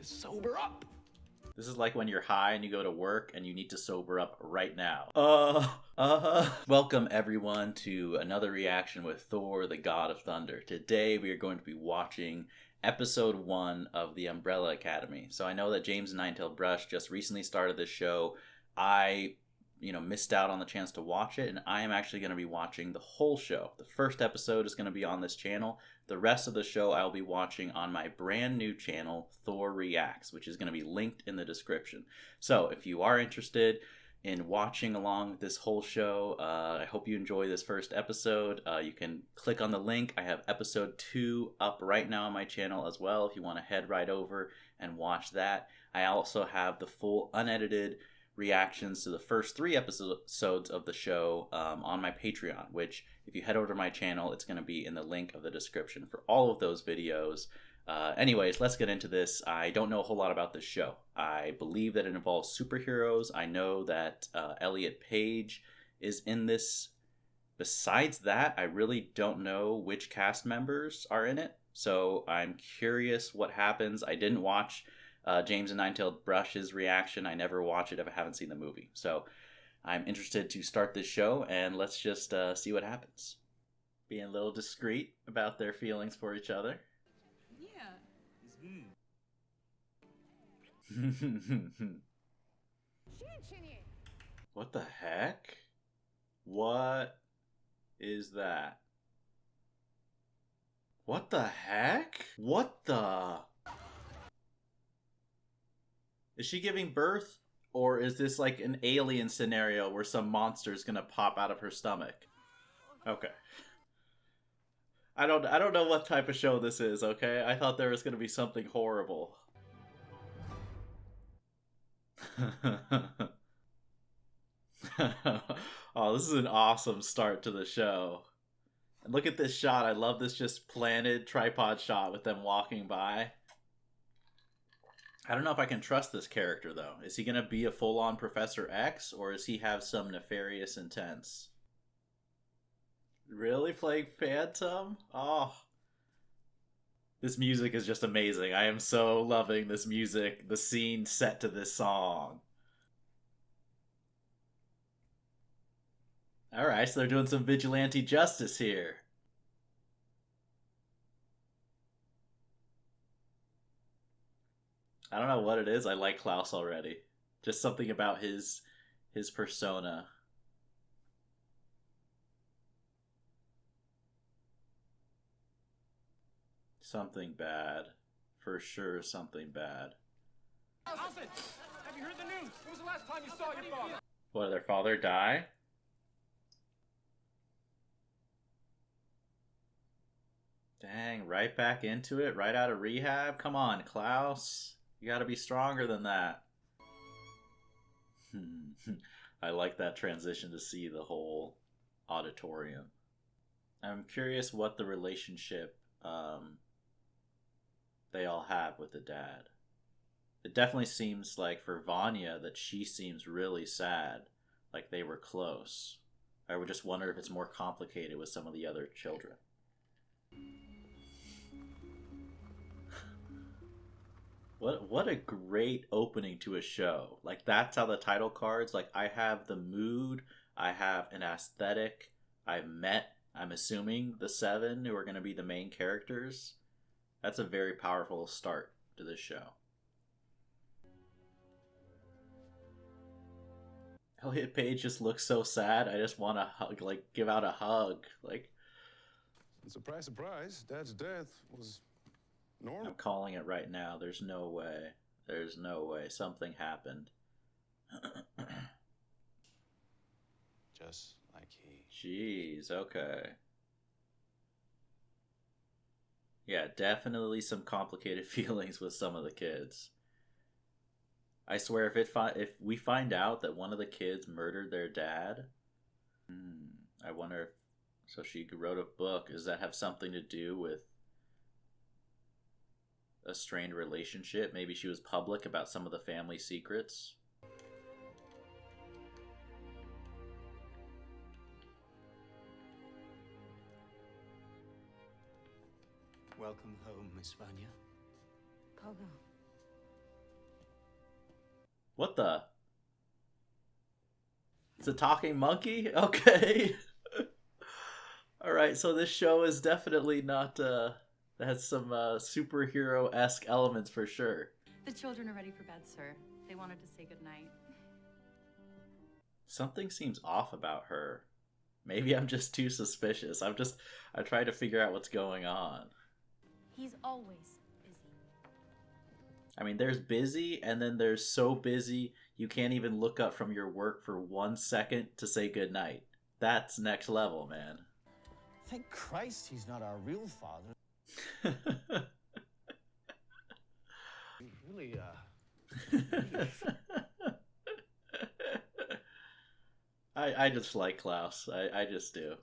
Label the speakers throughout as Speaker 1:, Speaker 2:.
Speaker 1: to sober up.
Speaker 2: This is like when you're high and you go to work and you need to sober up right now. Welcome everyone to another reaction with Thor, the God of Thunder. Today we are going to be watching episode 1 of The Umbrella Academy. So I know that James and Ninetailed Brush just recently started this show. I missed out on the chance to watch it, and I am actually going to be watching the whole show. The first episode is going to be on this channel. The rest of the show I'll be watching on my brand new channel, Thor Reacts, which is going to be linked in the description. So if you are interested in watching along with this whole show, I hope you enjoy this first episode. You can click on the link. I have episode 2 up right now on my channel as well if you want to head right over and watch that. I also have the full unedited reactions to the first 3 episodes of the show on my Patreon, which if you head over to my channel, it's going to be in the link of the description for all of those videos. Anyways, let's get into this. I don't know a whole lot about this show. I believe that it involves superheroes. I know that Elliot Page is in this. Besides that, I really don't know which cast members are in it, so I'm curious what happens. I didn't watch James and Ninetailed Brush's reaction. I never watch it if I haven't seen the movie. So I'm interested to start this show, and let's just see what happens. Being a little discreet about their feelings for each other.
Speaker 3: Yeah.
Speaker 2: What the heck? What is that? What the heck? What the... Is she giving birth, or is this like an alien scenario where some monster is gonna pop out of her stomach? Okay. I don't know what type of show this is, okay? I thought there was gonna be something horrible. Oh, this is an awesome start to the show. And look at this shot. I love this just planted tripod shot with them walking by. I don't know if I can trust this character, though. Is he going to be a full-on Professor X, or does he have some nefarious intents? Really? Playing Phantom? Oh. This music is just amazing. I am so loving this music, the scene set to this song. Alright, so they're doing some vigilante justice here. I don't know what it is. I like Klaus already. Just something about his persona. Something bad. For sure something bad.
Speaker 1: Alfred, have you heard the news? When was the last time you saw your father?
Speaker 2: What, did their father die? Dang, right back into it? Right out of rehab? Come on, Klaus. You gotta be stronger than that. I like that transition to see the whole auditorium. I'm curious what the relationship they all have with the dad. It definitely seems like for Vanya that she seems really sad, like they were close. I would just wonder if it's more complicated with some of the other children. What a great opening to a show. Like, that's how the title cards, like, I have the mood, I have an aesthetic, I've met, I'm assuming, the 7 who are going to be the main characters. That's a very powerful start to this show. Elliot Page just looks so sad. I just want to hug, like, give out a hug. Like,
Speaker 4: surprise, surprise, Dad's death was normal.
Speaker 2: I'm calling it right now. There's no way. There's no way. Something happened.
Speaker 4: Just like he.
Speaker 2: Jeez, okay. Yeah, definitely some complicated feelings with some of the kids. I swear, if we find out that one of the kids murdered their dad, I wonder if... So she wrote a book. Does that have something to do with a strained relationship? Maybe she was public about some of the family secrets.
Speaker 5: Welcome home, Miss Vanya.
Speaker 3: Pogo.
Speaker 2: What the? It's a talking monkey? Okay. Alright, so this show is definitely not, has some superhero-esque elements for sure.
Speaker 3: The children are ready for bed, sir. They wanted to say goodnight.
Speaker 2: Something seems off about her. Maybe I'm just too suspicious. I try to figure out what's going on.
Speaker 3: He's always busy.
Speaker 2: I mean, there's busy, and then there's so busy you can't even look up from your work for 1 second to say goodnight. That's next level, man.
Speaker 5: Thank Christ he's not our real father. Really,
Speaker 2: I just like Klaus. I just do.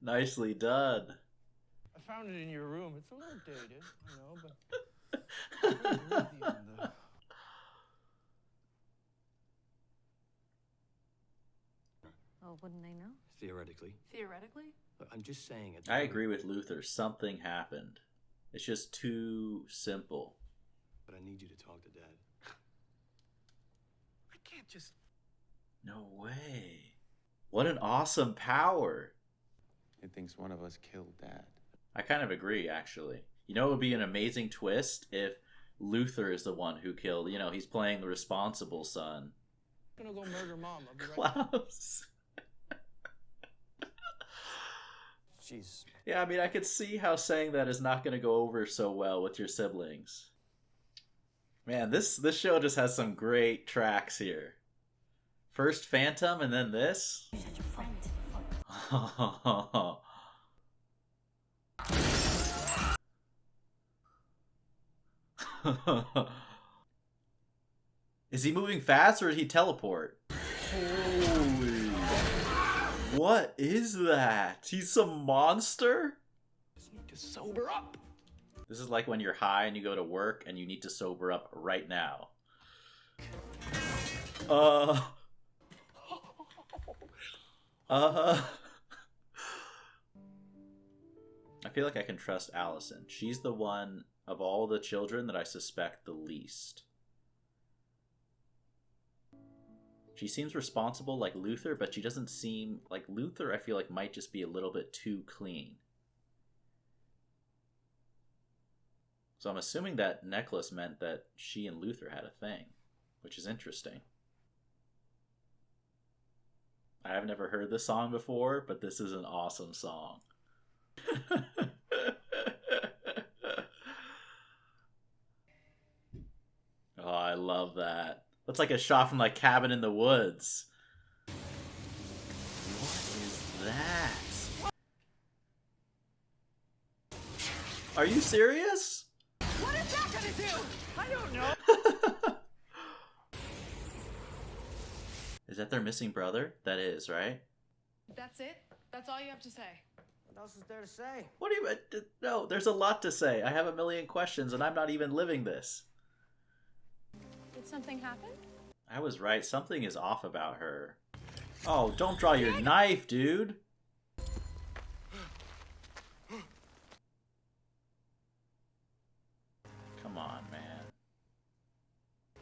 Speaker 2: Nicely done.
Speaker 5: I found it in your room. It's a little dated, you know, but it's really worthy and,
Speaker 3: Oh, wouldn't they know?
Speaker 6: Theoretically.
Speaker 3: Theoretically?
Speaker 6: But I'm just saying it.
Speaker 2: I agree with Luther. Something happened. It's just too simple.
Speaker 6: But I need you to talk to Dad.
Speaker 5: I can't just...
Speaker 2: No way. What an awesome power.
Speaker 4: He thinks one of us killed Dad.
Speaker 2: I kind of agree, actually. You know, it would be an amazing twist if Luther is the one who killed, you know, he's playing the responsible son.
Speaker 5: I'm gonna go murder Mom. I'll be right back.
Speaker 2: Klaus.
Speaker 5: Jeez.
Speaker 2: Yeah, I mean, I could see how saying that is not going to go over so well with your siblings. Man, this show just has some great tracks here. First Phantom and then this?
Speaker 3: You're such a friend.
Speaker 2: Is he moving fast or did he teleport? Holy... What is that? He's some monster?
Speaker 5: Just need to sober up.
Speaker 2: This is like when you're high and you go to work and you need to sober up right now. I feel like I can trust Allison. She's the one of all the children that I suspect the least. She seems responsible like Luther, but she doesn't seem like Luther. I feel like might just be a little bit too clean. So I'm assuming that necklace meant that she and Luther had a thing, which is interesting. I have never heard this song before, but this is an awesome song. Oh, I love that. That's like a shot from like Cabin in the Woods. What is that? Are you serious?
Speaker 5: What is that gonna do? I don't know.
Speaker 2: Is that their missing brother? That is, right?
Speaker 7: That's it? That's all you have to say?
Speaker 5: What else is there to say?
Speaker 2: What do you... No, there's a lot to say. I have a million questions and I'm not even living this.
Speaker 7: Did something happen?
Speaker 2: I was right. Something is off about her. Oh, don't draw your knife, dude. Come on, man.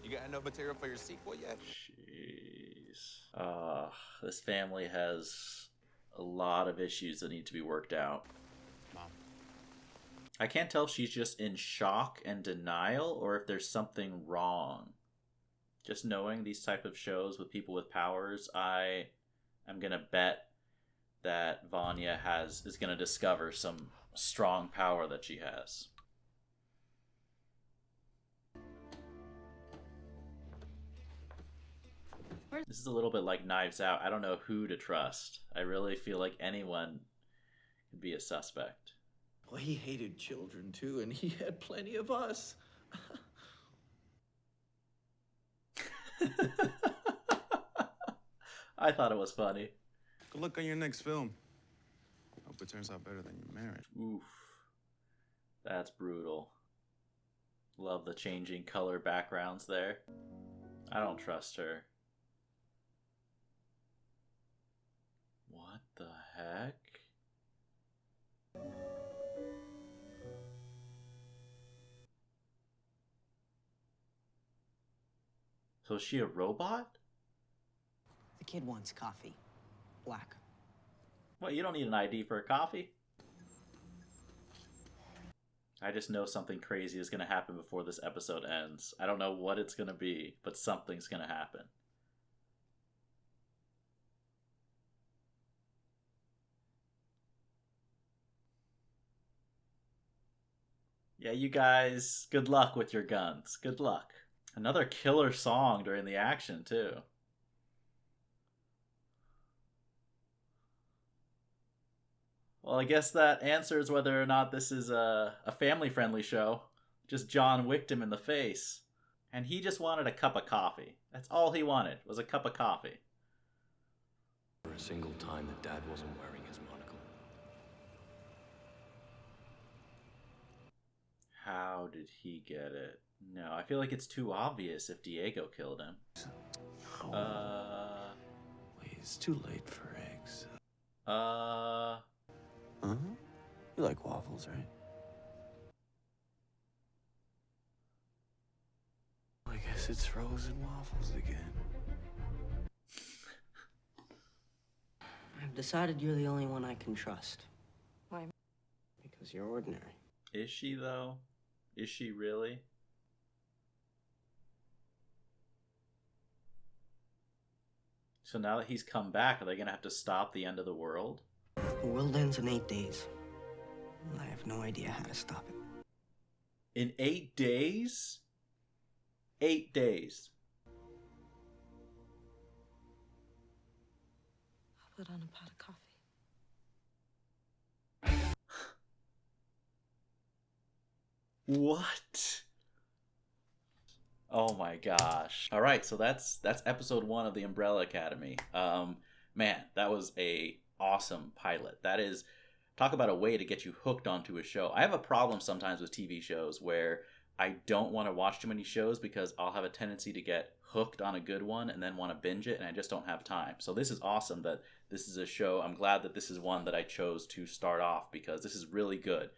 Speaker 8: You got enough material for your sequel yet?
Speaker 2: Jeez. This family has a lot of issues that need to be worked out.
Speaker 5: Mom.
Speaker 2: I can't tell if she's just in shock and denial or if there's something wrong. Just knowing these type of shows with people with powers, I am gonna bet that Vanya is gonna discover some strong power that she has. This is a little bit like Knives Out. I don't know who to trust. I really feel like anyone could be a suspect.
Speaker 9: Well, he hated children too, and he had plenty of us.
Speaker 2: I thought it was funny.
Speaker 4: Good luck on your next film. Hope it turns out better than your marriage.
Speaker 2: Oof. That's brutal. Love the changing color backgrounds there. I don't trust her. What the heck? So is she a robot?
Speaker 10: The kid wants coffee. Black.
Speaker 2: Well, you don't need an ID for a coffee. I just know something crazy is going to happen before this episode ends. I don't know what it's going to be, but something's going to happen. Yeah, you guys, good luck with your guns. Good luck. Another killer song during the action, too. Well, I guess that answers whether or not this is a family-friendly show. Just John Wicked him in the face. And he just wanted a cup of coffee. That's all he wanted, was a cup of coffee.
Speaker 6: For a single time that Dad wasn't wearing his monocle.
Speaker 2: How did he get it? No, I feel like it's too obvious if Diego killed him.
Speaker 6: Wait, it's too late for eggs.
Speaker 4: Uh-huh. You like waffles, right? I guess it's frozen waffles again.
Speaker 10: I've decided you're the only one I can trust.
Speaker 7: Why?
Speaker 10: Because you're ordinary.
Speaker 2: Is she, though? Is she really? So now that he's come back, are they going to have to stop the end of the world?
Speaker 10: The world ends in 8 days. I have no idea how to stop it.
Speaker 2: In 8 days? 8 days.
Speaker 7: I'll put on a pot of coffee.
Speaker 2: What? Oh my gosh. All right, so that's episode 1 of the Umbrella Academy. Man, that was a awesome pilot. That is, talk about a way to get you hooked onto a show. I have a problem sometimes with TV shows where I don't want to watch too many shows because I'll have a tendency to get hooked on a good one and then want to binge it, and I just don't have time. So this is awesome that this is a show. I'm glad that this is one that I chose to start off because this is really good.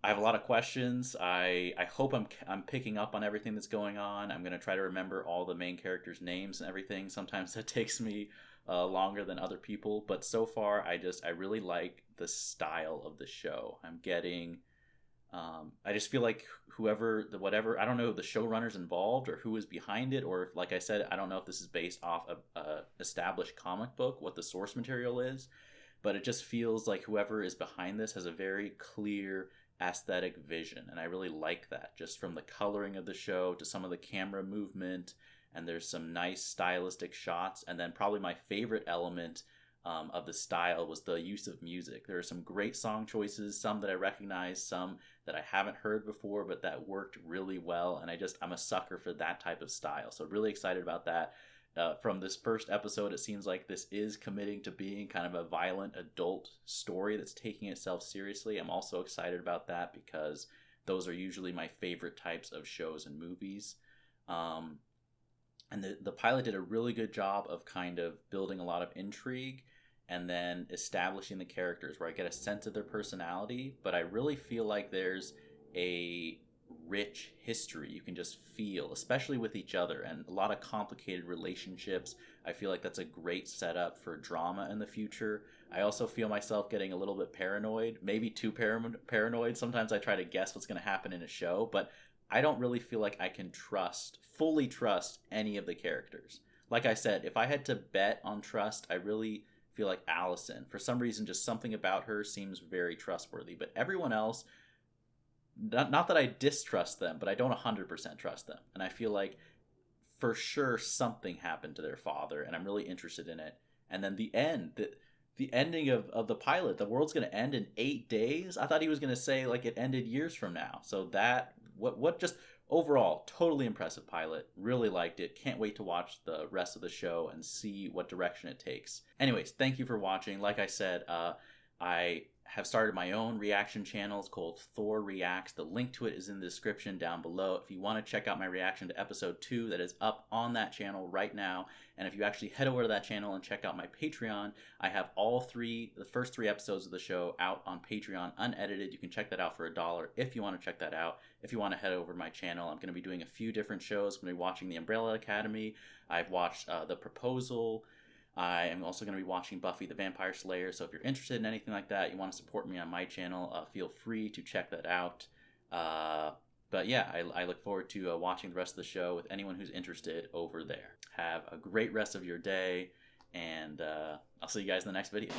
Speaker 2: I have a lot of questions. I hope I'm picking up on everything that's going on. I'm going to try to remember all the main characters' names and everything. Sometimes that takes me longer than other people, but so far I really like the style of the show. I'm getting I just feel like whatever, I don't know the showrunners involved or who is behind it, or if, like I said, I don't know if this is based off a established comic book, what the source material is, but it just feels like whoever is behind this has a very clear aesthetic vision, and I really like that, just from the coloring of the show to some of the camera movement, and there's some nice stylistic shots. And then probably my favorite element of the style was the use of music. There are some great song choices, some that I recognize, some that I haven't heard before, but that worked really well, and I'm a sucker for that type of style, so really excited about that. From this first episode, it seems like this is committing to being kind of a violent adult story that's taking itself seriously. I'm also excited about that because those are usually my favorite types of shows and movies. And the pilot did a really good job of kind of building a lot of intrigue and then establishing the characters where I get a sense of their personality, but I really feel like there's a rich history you can just feel, especially with each other, and a lot of complicated relationships. I feel like that's a great setup for drama in the future. I also feel myself getting a little bit paranoid, maybe too paranoid. Sometimes I try to guess what's going to happen in a show, but I don't really feel like I can fully trust any of the characters. Like I said, if I had to bet on trust, I really feel like Allison, for some reason, just something about her seems very trustworthy, but everyone else, not that I distrust them, but I don't 100% trust them. And I feel like for sure something happened to their father, and I'm really interested in it. And then the ending of the pilot, the world's going to end in 8 days. I thought he was going to say like it ended years from now. So that, what just overall, totally impressive pilot. Really liked it. Can't wait to watch the rest of the show and see what direction it takes. Anyways, thank you for watching. Like I said, I have started my own reaction channel. It's called Thor Reacts. The link to it is in the description down below. If you want to check out my reaction to episode 2, that is up on that channel right now. And if you actually head over to that channel and check out my Patreon, I have the first 3 episodes of the show out on Patreon unedited. You can check that out for $1 if you want to check that out. If you want to head over to my channel, I'm going to be doing a few different shows. I'm going to be watching The Umbrella Academy. I've watched The Proposal. I am also going to be watching Buffy the Vampire Slayer, so if you're interested in anything like that, you want to support me on my channel, feel free to check that out. But yeah, I look forward to watching the rest of the show with anyone who's interested over there. Have a great rest of your day, and I'll see you guys in the next video.